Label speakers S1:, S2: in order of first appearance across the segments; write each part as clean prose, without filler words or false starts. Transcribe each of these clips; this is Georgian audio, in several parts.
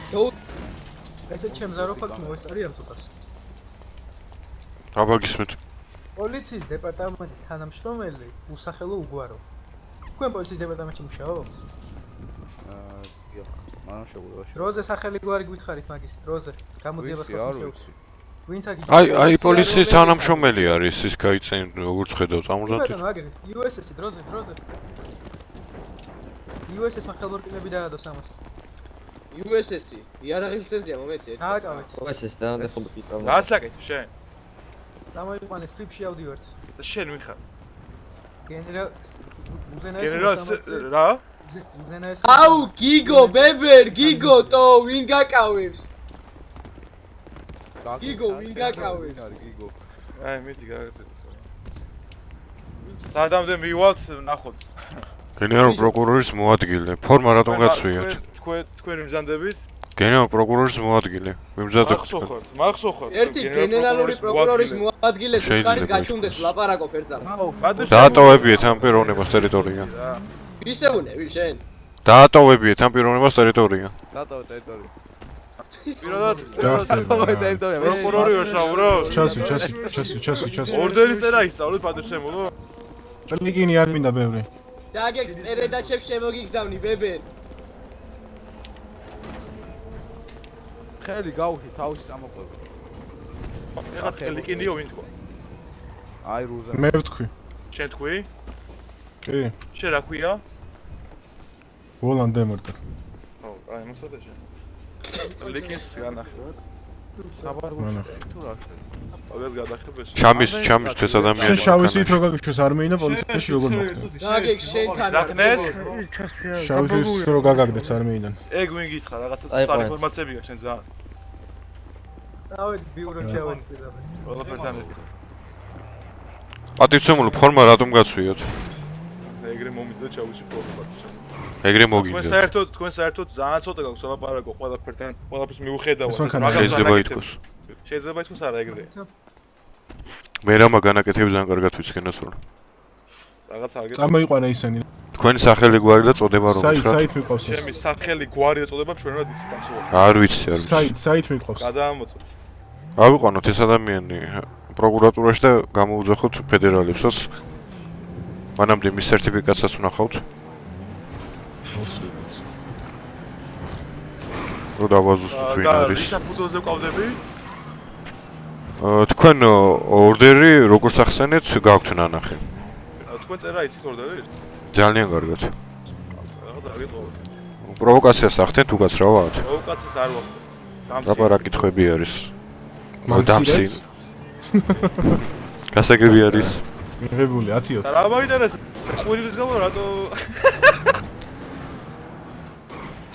S1: ესე ჩემზარო ფაქტს მოესწარია მწუთას.
S2: აბა გისმით.
S1: პოლიციის დეპარტამენტის თანამშრომელი უსახელო უგვარო. თქვენ პოლიციის დეპარტამენტში მუშაობთ?
S3: მანამ შეგვიძლია.
S1: დროზე სახელი გვარი გითხარით მაგის დროზე. გამოძიებას ხოს მუშაობთ. ვინც აქ
S2: აი პოლიციის თანამშრომელი არის ის გაიცენ როგორც ხედავ წამოძახით.
S1: ბატონო აგერ USS დროზე. USS-მა ხელმორკინები დაადოს ამას.
S4: USS იარაღის ლიცენზია მომეცეთ.
S1: დააკავეთ.
S5: USS დაანახოთ იყავ.
S6: გასაკეთებ შენ.
S1: დამოიყვანეთ ფიფში ავდივართ.
S6: და შენ მიხარ.
S1: გენერალ
S6: რა?
S1: უზენაეს.
S4: აუ გიგო ბებერ გიგო ტო ვინ გაკავებს? გიგო ვინ გაკავებს?
S3: გიგო.
S6: აი მიდი გაგაცეთ. სადამდე მივალთ ნახოთ.
S2: გენერალ პროკურორის მოადგილე. ფორმა რატომ გაცვიოთ?
S6: თქვენ მიზანდებით?
S2: გენერალ პროკურორის მოადგილე. მიმზადეთ.
S6: მახსოვხართ.
S4: ერთი გენერალური პროკურორის მოადგილე თქვენ გაჩუნდეს ლაპარაკობ ერთზალ.
S2: დაატოვებიეთ ამ პიროვნებას ტერიტორია.
S4: ისეუნე ვინ შენ?
S2: დაატოვებიეთ ამ პიროვნებას ტერიტორია.
S3: დატოვე ტერიტორია.
S6: პირადად
S3: დატოვე ტერიტორია.
S6: პროკურორი ვერ საუბრობს?
S7: ჩასვი.
S6: ორდერი წერა ისწავლეთ პატივცემულო?
S7: ჭრილიკინი არ მინდა ბევრი.
S4: ზაგექს პერედაჩებს შემოგიგზავნი ბებერ.
S3: ხელი გაუხი თავის ამოყვება.
S6: ეხლა ტელიკინიო ვინ თქვა?
S3: აი რუზა.
S7: მე ვთქვი.
S6: შენ თქვი?
S7: კი.
S6: შენ რა ქვია?
S7: ვოლან დემორტა.
S6: ო, აი მოსადა შენ. ტელიკინს განახევარ.
S3: საბარგულში თუ რა შე.
S6: მაგას გადახებეს.
S2: ჩამის ეს ადამიანი.
S7: შენ შავისით რო გაგიშვეს არმეინა პოლიციაში როგორ მოხდა?
S4: ზაგექს შენთან
S6: რაკნეს?
S7: შავისით რო გაგაგდეს არმეიდან.
S6: ეგ ვინ გითხრა რაღაცა ცალ ინფორმაციები გაქვს შენ ძალიან.
S1: დავედ ბიუროში ავედი პირდაპირ.
S6: ყველაფერთან ეს.
S2: პატივცემულო ფორმა რატომ გაცვიოთ?
S6: ეგრე მომიდა ჩავიში პროფესორი.
S2: ეგრე მოგინდა.
S6: თქვენ საერთოდ ძალიან ცოტა გაქვს ლაპარაკო ყველაფერთან, ყველაფერს მიუხედავად.
S2: შეიძლება ითქოს.
S6: შეიძლება ითქოს არა ეგრე.
S2: მე რამა განაკეთები ძალიან კარგად ვიცქენას რომ.
S6: რაღაც არ გეტყვი.
S7: წამოიყვანა ისინი.
S2: თქვენი სახელი გვარი და წოდება რომ
S7: გითხრათ? საით მიყვავს ეს?
S6: ჩემი სახელი გვარი და წოდება ჩვენად იცით ამ სულ.
S2: არ ვიცი.
S7: საით მიყვავს?
S6: გადაამოწოთ.
S2: ავიყვანოთ ეს ადამიანი პროკურატურაში და გამოუძახოთ ფედერალებსაც. მანამდე მის სერტიფიკატსაც ვნახავთ. რო დავაზუსტოთ ვინ არის.
S6: ისა ფუძოლზე ყავდები?
S2: თქვენ ორდერი როგორც ახსენეთ გაქვთ ნანახი.
S6: თქვენ წერა იცით ორდერი?
S2: ძალიან კარგად.
S6: რა გეტყობა?
S2: პროვოკაციას ახდენ თუ გაცრავად?
S6: პროვოკაციას არ ვახდენ.
S2: დაბარა კითხვები არის. დამცი. გასაგები არის.
S7: მიღებული 10-ი.
S6: რა მაინტერესებს? ყვირის გამო რატო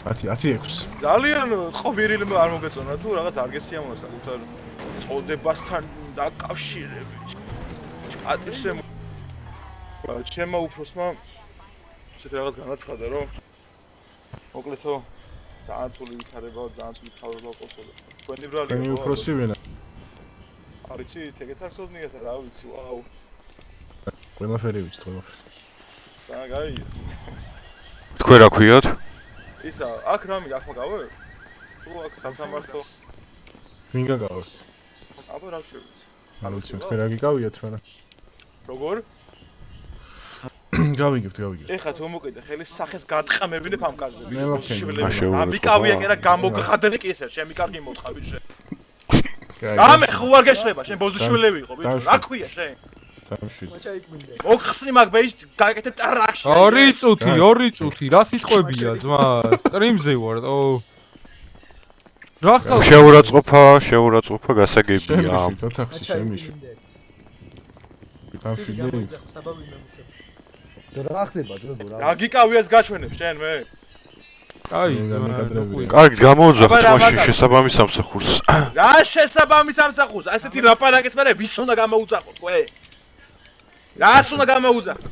S7: 10-6.
S6: ძალიან ყვირილმა არ მოგეწონა თუ რაღაც არ გესიამონა საკუთარ წოდებასთან დაკავშირებით. პატივცემულო. ჩემმა უფროსმა ესეთი რაღაც განაცხადა რომ მოკლედო ძალიან ცული ვითარება, ძალიან ცული თავება ყოსოდა. თქვენი ბრალი
S7: თქვენი უფროსი ვენა?
S6: არიცი, ეგეც არ ცოდნიათ რა ვიცი, ვაუ.
S7: ყველაფერი ვიცით, ყველაფერი.
S6: და გაი.
S2: თქვენ რა ქვიოთ?
S6: ისა, აქ რამე აქ მაგავე? თუ აქ სასამართლო.
S7: ვინ გაგავართ?
S6: აბა რა შევიცი.
S7: არ ვიცი, თქვენ რა გიგავიათ რა?
S6: როგორ?
S7: გავიგებთ.
S6: ეხლა თუ მოკიდე ხელი სახეს გარტყამებინებ ამ კარზე.
S7: მე მოგხსენე.
S6: ამიკავია კი რა გამოგხადნე კი ესე, ჩემი კარგი მოთხავი შენ. ამე ხო არ გეშლება, შენ ბოზუშვილები იყო, ბიჭო. რა ქვია შენ?
S7: დამშვიდე.
S6: მოგხსნი მაგ ბეიჯ გააკეთებ ტრაქში.
S8: 2 წუთი, რა სიტყვებია ძმა? სტრიმზე ვარ, ო. რა ხსოვს?
S2: შეურაცხყოფა გასაგებია.
S7: ოთახში შემიშვი. დამშვიდე.
S5: რა ხდება ძმებო რა?
S6: რა გიკავიას გაჩვენებ შენ მე?
S8: აი,
S2: კარგი გამოუძახ თვაში შესაბამის სამსახურს.
S6: რა შესაბამის სამსახურს? ასეთი ლაპარაკის მერე ვის უნდა გამოუძახო თქვენ? რას უნდა გამოუძახო?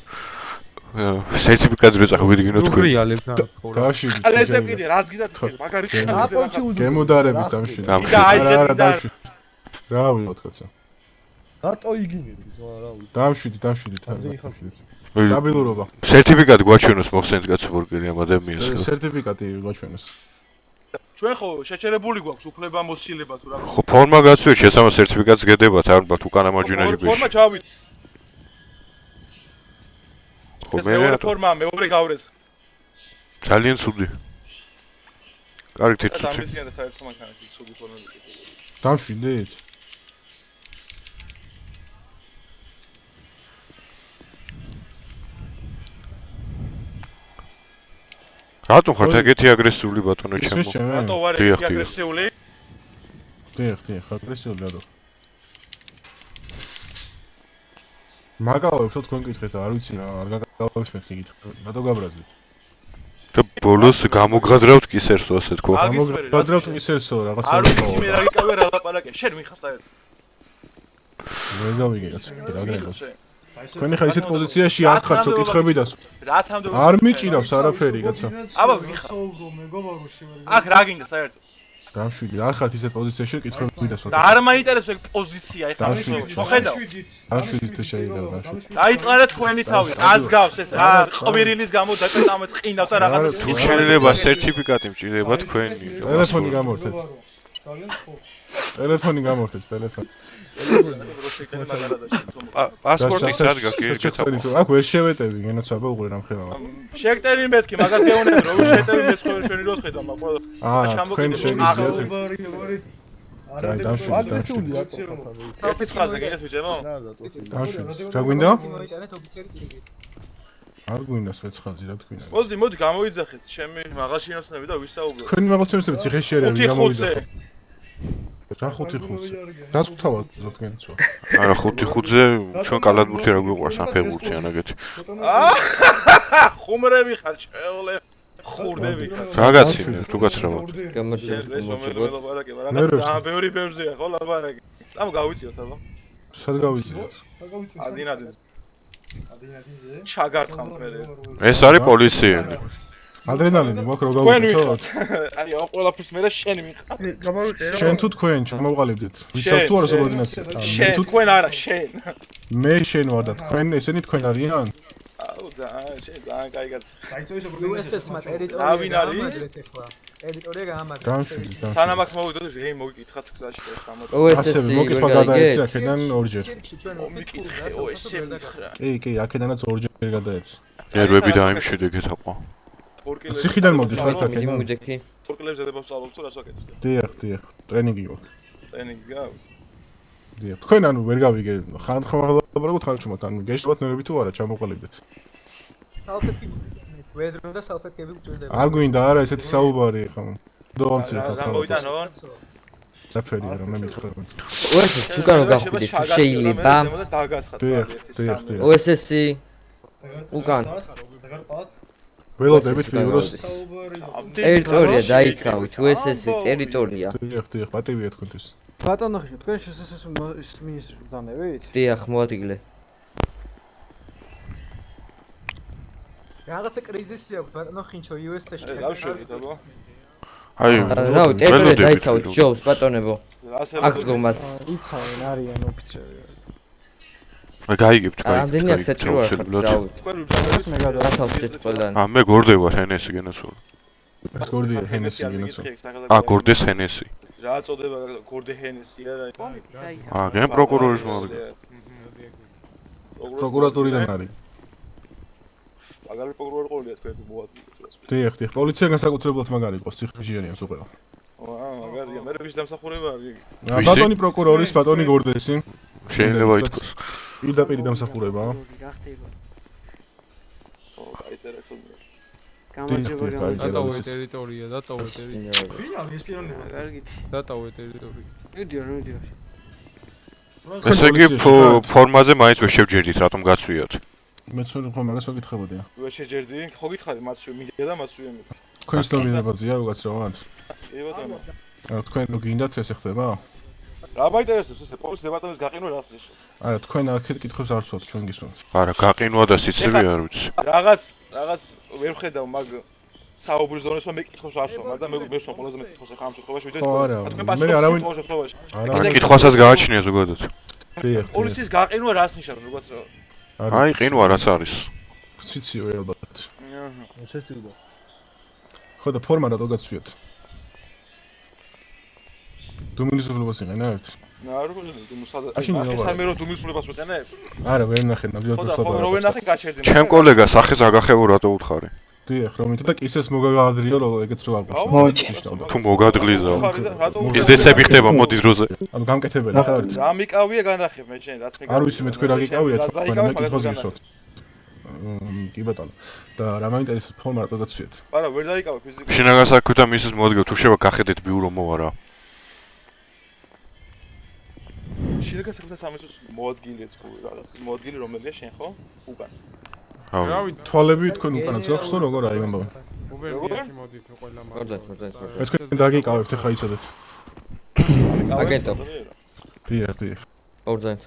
S2: სერტიფიკატი რო წახვიდიგინო თქვენ.
S8: უღრიალებს ან ხო.
S7: დავშვიდე.
S6: ყალესე კიდე რას გიდათ თქვენ? მაგარი ხალხი.
S7: გემოდარებით დამშვიდე.
S6: არა
S7: დამშვიდე. რა ვიყოთ კაცო?
S5: რატო იგინები ზოა რა ვიცი.
S7: დამშვიდე. სტაბილურობა.
S2: სერტიფიკატი გვაჩვენოს მოხსენეთ კაცო ბურგერი ამ ადამიანს.
S7: სერტიფიკატი გვაჩვენოს.
S6: ჩვენ ხო შეჩერებული გვაქვს უფლება მოსილება თუ რა.
S2: ხო ფორმა გაცვიეთ, შესაძლოა სერტიფიკატს გედებათ, ალბათ უკანა მარჯვენა
S6: ფორმა
S2: ჯიბეში.
S6: ჩავით.
S2: ხო
S6: ეს
S2: მე
S6: მეორე
S2: რატო?
S6: ფორმა, მეორე გავრეცხ.
S2: ძალიან ცუდი. კარგი
S6: და
S2: თვითონ.
S6: ამისგან და საერთოდ მანქანაში ცუდი ფორმები.
S7: დამშვიდით?
S2: რატომ ხართ ეგეთი აგრესიული ბატონო
S7: ისმის
S2: ჩემო?
S7: ჩემი?
S6: რატო ვარ
S2: დიახ,
S6: ეგეთი
S2: დიახ.
S6: აგრესიული?
S7: დიახ, აგრესიული რატო? მაგავებს თქვენ გითხეთ, არ ვიცი რა, არ გაგავებს მეთქი გითხეთ. რატო გაბრაზეთ?
S2: და ბოლოს გამოგღადრავთ კისერსო ასე თქო.
S7: გამოგადრავთ ისესო რაღაცა.
S6: არ ვიცი მე რა გიკავე რა ლაპარაკე. შენ მიხარ საერთოდ.
S7: ვერ გავიგე რაც რა გრეხოს. თქვენი ხა ისეთ პოზიციაში არ ხართ რომ კითხები და
S6: რა თამდე
S7: არ მიჭირავს არაფერი კაცო.
S6: აბა მიხარ. აქ რა გინდა საერთოდ?
S7: დამშვიდი, არ ხართ ისეთ პოზიციაში რომ კითხები და
S6: და არ მაინტერესებს ეგ პოზიცია ეხლა მოხედავ.
S7: დამშვიდი თუ შეიძლება დამშვიდი.
S6: დაიწყარა თქვენი თავი, ას გავს ეს რა ყვირილის გამო დაკეტამეც ყინავს და რაღაცა
S2: თუ შეიძლება სერტიფიკატი მჭირდება თქვენი.
S7: ტელეფონი გამორთეთ. ტელეფონი გამორთეთ, ტელეფონი.
S2: პასპორტი სად გაგიგეთავ?
S7: აქ ვერ შევეტევი, გენოცაბა უყურე რამხელა.
S6: შექტერი მეთქი, მაგას გეუბნები რომ შეტევი მე შენი რო ხედავ, მაგრამ
S7: თქვენ შეგიძლიათ. აი, დამშვიდი.
S6: ერთი ხაზი გინდათ ბიჭებო?
S7: დამშვიდი. რა გვინდა?
S1: მოიტანეთ ოფიცერი ტიგრი.
S7: არ გვინდა სვეცხაზი, რა თქვინა.
S6: მოდი გამოიძახეთ, ჩემი მაღალშინოსნები და ვისაუბროთ.
S7: თქვენი მაღალშინოსნები ციხეში არიან,
S6: 5-5-ზე.
S7: გამოვიძახეთ. რა 5-5-ზე? რაც გვთავაზ თქვენცო.
S2: არა 5-5-ზე ჩვენ კალათბურთი რა გვიყვარს ან ფეხბურთი ან ეგეთი.
S6: ხუმრები ხარ, ჭეოლე. ხურდები ხარ.
S2: რაგაცინე, თუ გაცრავად.
S6: რაღაცა ბევრი ბევრზეა ხო ლაპარაკი. წამ გავიწიოთ აბა.
S7: სად გავიწიოთ?
S6: ადინადინზე. ჩაგარტყამთ მე.
S2: ეს არის პოლიციელი.
S7: ადრენალინი მოაქვს რო
S6: თქვენ
S7: გავიწიოთ?
S6: ვიხართ. აი, ყველაფერს მე და შენ ვიხარ.
S7: შენ თუ თქვენ ჩამოვყალიბდით. ვისაუბრეთ თუ არა სუბორდინაცია?
S6: შენ თქვენ არა, შენ.
S7: მე შენ ვარ და თქვენ ესენი თქვენ არიან?
S6: აუ, ძალიან კაი კაცი.
S1: USS-მა ტერიტორია
S6: რავინ არის?
S1: გაამაგრეთ ახლა. ტერიტორია გაამაგრეთ.
S7: დამშვიდი.
S6: სანამ აქ მოვიდოდ, რეი მოგიკითხათ გზაში ეს თამაც.
S7: ასევე მოკითხვა გადაეცი აქედან ორჯერ.
S1: ჩვენ
S6: მიკითხე, ეს მიხრა.
S7: კი, აქედანაც ორჯერ გადაეცი.
S2: ნერვები დაიმშვიდე გეთაყვა.
S7: ციხიდან მოდი ხართ აქედან?
S5: მიდექი.
S6: ფორკლებს ზედება ვსწავლობ თუ რას ვაკეთებ?
S7: დიახ, ტრენინგი გვაქვს.
S6: ტრენინგი გავს.
S7: დიახ, თქვენ ანუ ვერ გავიგე, ხან ჩუმოთ, ანუ გეშლებათ ნერვები თუ არა ჩამოყალიბდეთ.
S1: სალფეტკი ვედრო და სალფეტკები გჭირდება.
S7: არ გვინდა არა ესეთი საუბარი ხა. დონცი ხა.
S6: მოიტანო?
S7: საფერი რა მე მითხრა.
S5: OSS უკანო გახვიდეთ თუ შეიძლება.
S6: დიახ.
S5: OSS უკან.
S7: ველოდებით ვირუს.
S5: ტერიტორია დაიცავით, OSS ტერიტორია.
S7: დიახ, პატივია თქვენთვის.
S9: ბატონო ხიში, თქვენ შესაძლოა მინისტრი ბრძანებით?
S5: დიახ, მოადგილე.
S1: რაღაცა კრიზისი აქვს ბატონო ხინჩო US-ში.
S6: დავშვებით აბა.
S2: აი,
S5: რავი, ტერიტორია დაიცავით, ჯობს ბატონებო. აქ დგომას.
S9: იცავენ არიან ოფიცერი.
S2: მე გაიგებთ კაი.
S5: რამდენი აქ საჭირო არ ხარ, რავი.
S6: თქვენ ვიბრძანეთ
S9: მე გადავ.
S5: რა თავშეთ ყველანი.
S2: მე გორდება ჰენესი გენასული.
S7: ეს გორდია ჰენესი გენაცო.
S2: გორდეს ჰენესი.
S6: რა წოდება გორდე ჰენესი არა?
S2: გენ პროკურორის მოვიდა.
S7: პროკურატურიდან არის.
S6: მაგარი პროკურორი ყოლია თქვენ თუ მოადგილეთ.
S7: დიახ, პოლიცია განსაკუთრებულად მაგარი ყავს, ციხეში არიან სუპერო.
S6: მაგარია, მე ვის დამსახურება არის იგი?
S7: ბატონი პროკურორის, ბატონი გორდესი.
S2: შეიძლება ითქვას.
S7: პირდაპირ დამსახურება.
S6: დაიწერეთ თუნდაც.
S8: დატოვე ტერიტორია, დატოვე ტერიტორია.
S9: ვინ არის პიროვნება? კარგით.
S8: დატოვე ტერიტორია.
S9: მიდიო.
S2: ესე იგი ფორმაზე მაინც ვერ შევჯერდით, რატომ გაცვიოთ?
S7: მე ცოტა ხო მაგას ვაკითხებოდი.
S6: ვერ შეჯერდი, ხო გითხარი მაცვი მინდა და მაცვი ემეთ.
S7: თქვენს ნომინებაზეა უკაცრავად.
S6: კი ბატონო.
S7: თქვენ რო გინდათ ესე ხდება?
S6: რა მაინტერესებს ესე პოლიციის დეპარტამენტის გაყინვა რას ნიშნავს?
S7: არა, თქვენ აქეთ კითხვებს არ სვათ, ჩვენ გისვენთ.
S2: არა, გაყინვა და სიცივე არ ვიცი.
S6: რაღაც ვერ ხედავ მაგ საუბრის ზონას რომ მე კითხვებს არ სვამ, მაგრამ მე ვსვამ ყველაზე მეტ კითხვებს ახლა ამ შემთხვევაში ვიდრე თქვენ. თქვენ პასუხს
S2: არა, კითხვასაც გააჩნია ზოგადად.
S7: დიახ.
S6: პოლიციის გაყინვა რას ნიშნავს, როგორც
S2: აი, ყინვა რაც არის.
S7: სიცივე ალბათ. ხო და ფორმა რატო გაცვიოთ? დუმინისულობას იყენებთ?
S6: არა, მუსადა.
S7: მაშინ
S6: ახლა
S7: რა
S6: სამერო დუმისულებას ვიყენებ?
S7: არა, ვერ ნახე, ნამდვილად
S6: ხო და
S7: უცბად.
S6: ხო რო ვერ ნახე გაჩერდი.
S2: ჩემ კოლეგა სახეს აგახევო რატო უთხარი?
S7: დიახ, რომ ითა და კისეს მოგაგადრიო, რომ ეგეც რო აღვნიშნო.
S5: მოდი.
S2: თუ მოგადღლიზავ.
S6: რატო
S2: ბიზნესები ხდება მოდი დროზე.
S7: ანუ გამკეთებელი ხართ?
S6: რა მიკავია განახებ მე შენ რაც მე
S7: არ ვიცი მე თქვენ რა გიკავიათ, მაგრამ მე კითხავს გისვათ. კი ბატონო. და რა მაინტერესებს ფორმა რატო გაცვიეთ?
S6: არა, ვერ დაიკავე ფიზიკურად.
S2: შინაგან საქმეთა მისის მოადგილე თუ შევა გახედეთ ბიურო მოვა რა.
S6: შინაგან საქმეთა სამეცნიერო მოადგილე თუ რაღაცის მოადგილე რომელია შენ ხო? უკან.
S7: თვალები თქვენ უკანაც გაქვს თუ როგორ არის ამბავი?
S8: უბერგიაში მოდით ყველა
S7: მე თქვენ დაგიკავებთ ხა იცოდეთ.
S5: აგენტო.
S7: დიახ, დიახ.
S5: ორზენთ.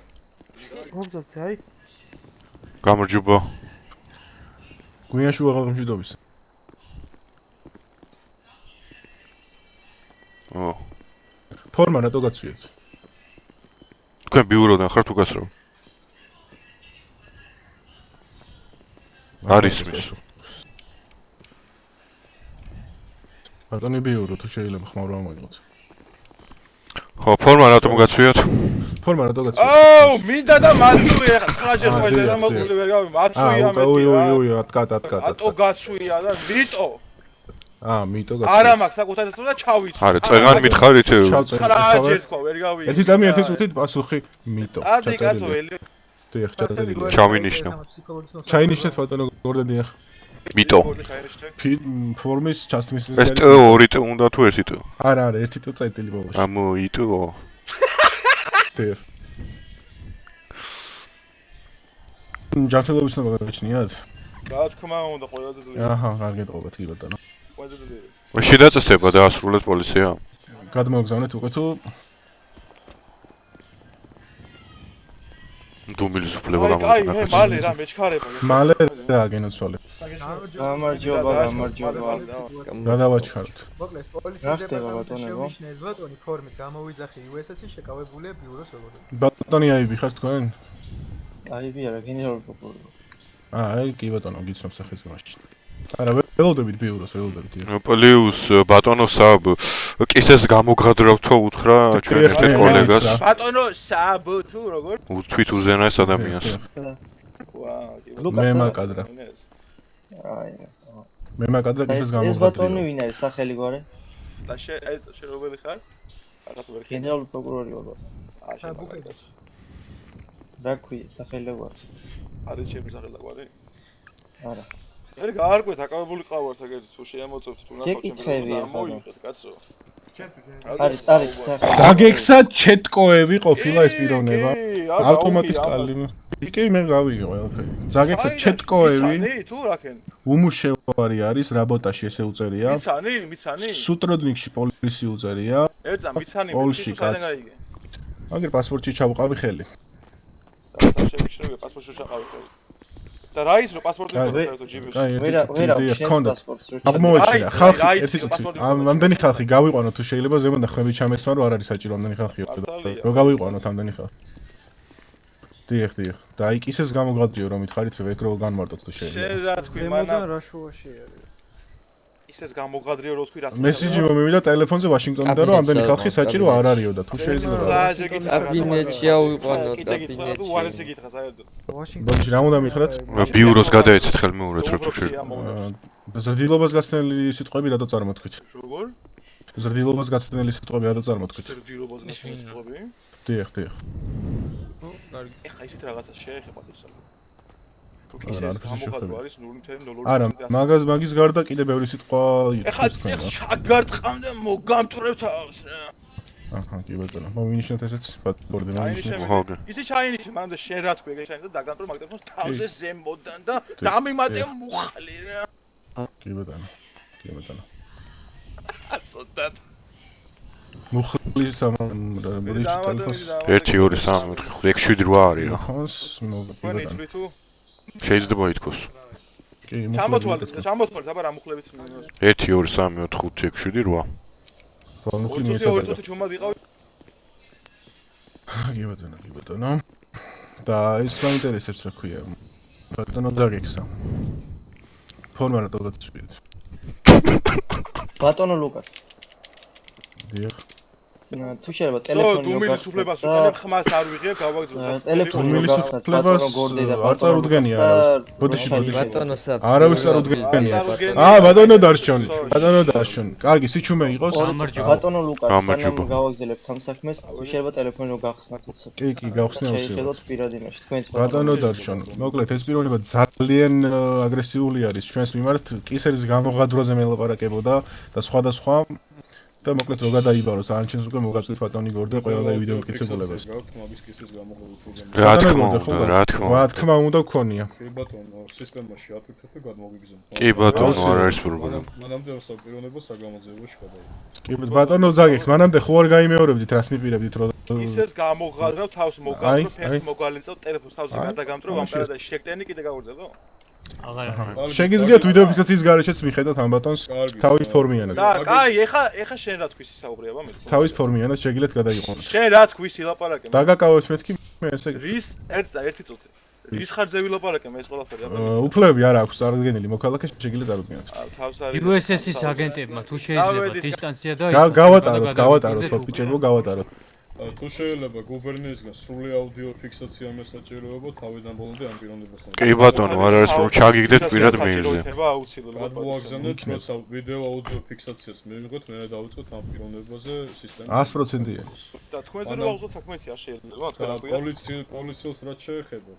S9: აი.
S2: გამარჯობა.
S7: გვიან შუა აღმშვიდობის.
S2: ო.
S7: ფორმა რატო გაცვიეთ?
S2: თქვენ ბიუროდან ხართ უკასრავ? არის მის.
S7: ბატონი ბიურო თუ შეიძლება ხმაურ ამოიღოთ.
S2: ხო, ფორმა რატომ გაცვიოთ?
S7: ფორმა რატო გაცვიეთ?
S6: აუ, მინდა და მაცვია ხა ცხრაჯერ ხოლმე და მოკლე ვერ გავი, მაცვია მეთქი.
S7: ოი, ატკატ.
S6: ატო გაცვია და მიტო.
S7: მიტო გაცვია.
S6: არა მაქვს საკუთარეს და ჩავიცვი.
S2: არა, წეგან მითხარით.
S6: ცხრაჯერ თქვა ვერ გავი.
S7: ერთი წამი ერთი წუთით პასუხი მიტო.
S6: ადი კაცო ელი.
S7: დიახ, ჩაწერილი.
S2: ჩავინიშნო.
S7: ჩაინიშნეთ ბატონო გორდა დიახ.
S2: მიტო.
S7: ფორმის ჩასმისის
S2: ეს ორი ტ უნდა თუ ერთი ტ?
S7: არა, ერთი ტ წაიტილი ბოლოში.
S2: ამოიტო.
S7: დიახ. ჯანმრთელობის ნება გაჩნიათ?
S6: რა თქმა უნდა, ყველაზე ძლიერი.
S7: აჰა, არ გეტყობათ კი ბატონო.
S6: ყველაზე ძლიერი.
S2: მაშინ დაწესდება დაასრულეთ პოლიცია.
S7: გადმოგზავნეთ უკვე თუ
S2: დუმილის უფლება
S6: აი,
S2: გამოგონებს.
S6: მალე რა მეჩქარება.
S7: მალე რა გენაცვალე.
S9: გამარჯობა.
S7: რა დავაჩქაროთ?
S1: მოკლედ, პოლიციის დეპარტამენტში შეუშნეს ბატონი ფორმით გამოვიძახე USS-ი შეკავებულია ბიუროს ელოდები.
S7: ბატონი აიბი ხართ თქვენ?
S9: აიბი არა, გენერალური პროკურორი.
S7: აი, კი ბატონო, გიცნობ სახეს მაშინ. არა, ველოდებით ბიუროს, ველოდებით.
S2: პლიუს ბატონო საბ კისეს გამოგღადრავთო უთხრა ჩვენ ერთ კოლეგას.
S6: ბატონო საბ თუ როგორ?
S2: თვით უზენაეს ადამიანს.
S6: ვაა,
S7: მე მაკადრა.
S9: აი.
S7: მე მაკადრა კისეს
S9: ეს
S7: გამოგღადრიო.
S9: ბატონი ვინ არის? სახელი გვარი?
S6: და შენ რომელი ხარ? რაღაც ვერ ხარ.
S9: გენერალური პროკურორი ვარ.
S6: აა,
S1: ბუკების.
S9: რა ქვია სახელი გვარი?
S6: არის ჩემი სახელი გვარი?
S9: არა.
S6: მე გაარკვეთ აკავებული ყავარს აგერ თუ შეამოწევთ თუ ნახავთ
S9: გეკითხები
S6: ჩემს
S9: ახლა.
S6: მოიგეთ კაცო.
S9: არის
S7: ზაგექსა ჩეტკოევი ყოფილა ეს პიროვნება. ავტომატის კალი. კი მე გავიგე ყველაფერი. ზაგექსა ჩეტკოევი.
S6: თუ რაკენ?
S7: უმუშევარი არის რაბოტაში ესე უწერია.
S6: მიცანი?
S7: სუტროდნიკში პოლისი უწერია.
S6: ერთზა მიცანი
S7: პოლში კაც. აგერ პასპორტში ჩავყავი ხელი.
S6: რაცა შემიჩნევია პასპორტში ჩაყავი ხელი. და რა ის რომ პასპორტი მოგწერეთო ჯიბში.
S7: აი, კონდოთ. აღმოაჩინა ხალხი ერთი წუთი. ამდენი ხალხი გავიყვანოთ თუ შეიძლება ზემოთ და ხმები ჩამეცმა რომ არ არის საჭირო ამდენი ხალხიო. რო გავიყვანოთ ამდენი ხალხი. დიახ. და აი კისეს გამოგადრიო რომ ითხარით ვეკ რო განმარტოთ თუ შეიძლება.
S6: შენ რა თქვი მანა?
S9: რა შუაში არის?
S6: ისეს გამოგადრიო რო თქვი რაც.
S7: მესიჯი მომივიდა ტელეფონზე ვაშინგტონიდან რომ ამდენი ხალხი საჭირო არ არისო და თუ შეიძლება.
S5: კაბინეტში ავიყვანოთ კაბინეტში.
S6: თუ არ ესე გითხრა საერთოდ.
S7: ბოჭი რა უნდა მითხრათ?
S2: ბიუროს გადაეცეთ ხელმეორედ რო თუ შეიძლება.
S7: ზრდილობას გაცნელი სიტყვები რატო წარმოთქვით?
S6: როგორ?
S7: ზრდილობას გაცნელი სიტყვები რატო წარმოთქვით?
S6: ზრდილობას გაცნელი სიტყვები?
S7: დიახ.
S6: ეხა ისეთ რაღაცას შეეხება თუცა. თუ კისეს გამოგადრო არის 0.0.
S7: არა, მაგის გარდა კიდე ბევრი სიტყვა
S6: ეხა ჩაგარტყამდე მოგამტვრევ თავს.
S7: აჰა, კი ბატონო. მოვინიშნოთ ესეც ბორდი მოვინიშნოთ.
S2: ხოგი.
S6: ისე ჩაინიშნე, მანდა შენ რა თქვი, ეგ შენ და დაგამტვრევ მაგდახოს თავზე ზემოდან და დამიმატე მუხლი რა.
S7: კი ბატონო.
S6: ცოტათ.
S7: მუხლი სამბოდიშ ტელეფონს.
S2: 1 2 3 4 5 6 7 8 არის რა.
S7: ხონს მოგიბატონო.
S6: თუ
S2: შეიძლება ითქოს.
S7: კი,
S6: ჩამოთვალეთ, აბა რა მუხლებით.
S2: 1 2 3 4 5 6 7 8.
S7: მუხლი
S6: ორი
S7: მიეცადა.
S6: წუთი ჩუმად ვიყავი.
S7: კი ბატონო. და ის მაინტერესებს რა ქვია. ბატონო ზაგექსა. ფორმა რატო გაწვიეთ?
S9: ბატონო ლუკას.
S7: დიახ.
S5: თუ შეიძლება
S6: სო
S5: ტელეფონი
S6: დუმილის უფლებას უყენებ ხმას არ ვიღია გავაგზავნე
S5: ტელეფონი
S7: არ წარუდგენია არავის. ბოდიში.
S5: ბატონო სა
S7: არავის წარუდგენია. ბატონო დარჩონი. ბატონო დარჩონი. კარგი, სიჩუმე იყოს.
S5: ბატონო ლუკას
S2: გამარჯობა.
S5: სანამ გავაგზავნებთ ამ საქმეს თუ შეიძლება ტელეფონი რო გახსნათ უცებ
S7: კი, გავხსნე აუცილებლად.
S5: შეიძლება პირადი იმაში თქვენს
S7: ბატონო დარჩონ. მოკლედ ეს პიროვნება ძალიან აგრესიული არის ჩვენს მიმართ. კისერის გამოღადვრაზე მელაპარაკებოდა და სხვადასხვა და მოკლედ რო გადაიბაროს ან ჩვენს უკვე მოგაწვით ბატონი გორდე ყველა ვიდეო მტკიცებულებას.
S6: მაგის კისრის გამოყენებით.
S2: რა თქმა უნდა, რა თქმა უნდა.
S7: რა თქმა უნდა გქონია.
S6: კი ბატონო, სისტემაში აფიქრეთ და გადმოგიგზავნოთ.
S2: კი ბატონო, არ არის პრობლემა.
S6: მანამდე პიროვნება საგამოძიებაში გადაიღო.
S7: კი ბატონო ზაგექს მანამდე ხო არ გაიმეორებდით რას მიპირებდით რომ
S6: ისეს გამოგღადრავ თავს მოგავრო ფერს მოგვალენწავ ტელეფონს თავზე გადაგამტრო ამ პერიოდში შეგტენი კიდე გავურძელო?
S7: შეგიძლიათ ვიდეო ფიქსაციის გარეშეც მიხედოთ ამ ბატონს თავის ფორმიანად.
S6: და კაი, ეხა შენ რა თქვი საუბრია მე?
S7: თავის ფორმიანად შეგიძლიათ გადაიყვანოთ.
S6: შენ რა თქვი ლაპარაკე?
S7: დაგაკავოს მეთქი მე ესე
S6: რის ერთი წუთი. რის ხარჯზე ვილაპარაკე მე ეს ყველაფერი აბა?
S7: უფლებები არ აქვს წარდგენილი მოქალაქე შეგიძლიათ წარუდგინოთ.
S6: თავს არის.
S10: USS-ის აგენტებმა თუ შეიძლება დისტანცია და
S7: გავატაროთ ბიჭებო გავატაროთ.
S6: თუ შეიძლება გუბერნიისგან სრული აუდიო ფიქსაცია მესაჭიროება თავიდან ბოლომდე ამ პიროვნებასთან.
S2: კი ბატონო, არ არის რომ ჩაგიგდეთ პირად მეილზე.
S6: გადმოაგზავნეთ, როცა ვიდეო აუდიო ფიქსაციას მივიღოთ, მე დავიწყოთ ამ პიროვნებაზე სისტემა.
S7: 100%-ია.
S6: და თქვენზე რა უზოთ საქმეა შეიძლება? პოლიციელს რაც შეეხება.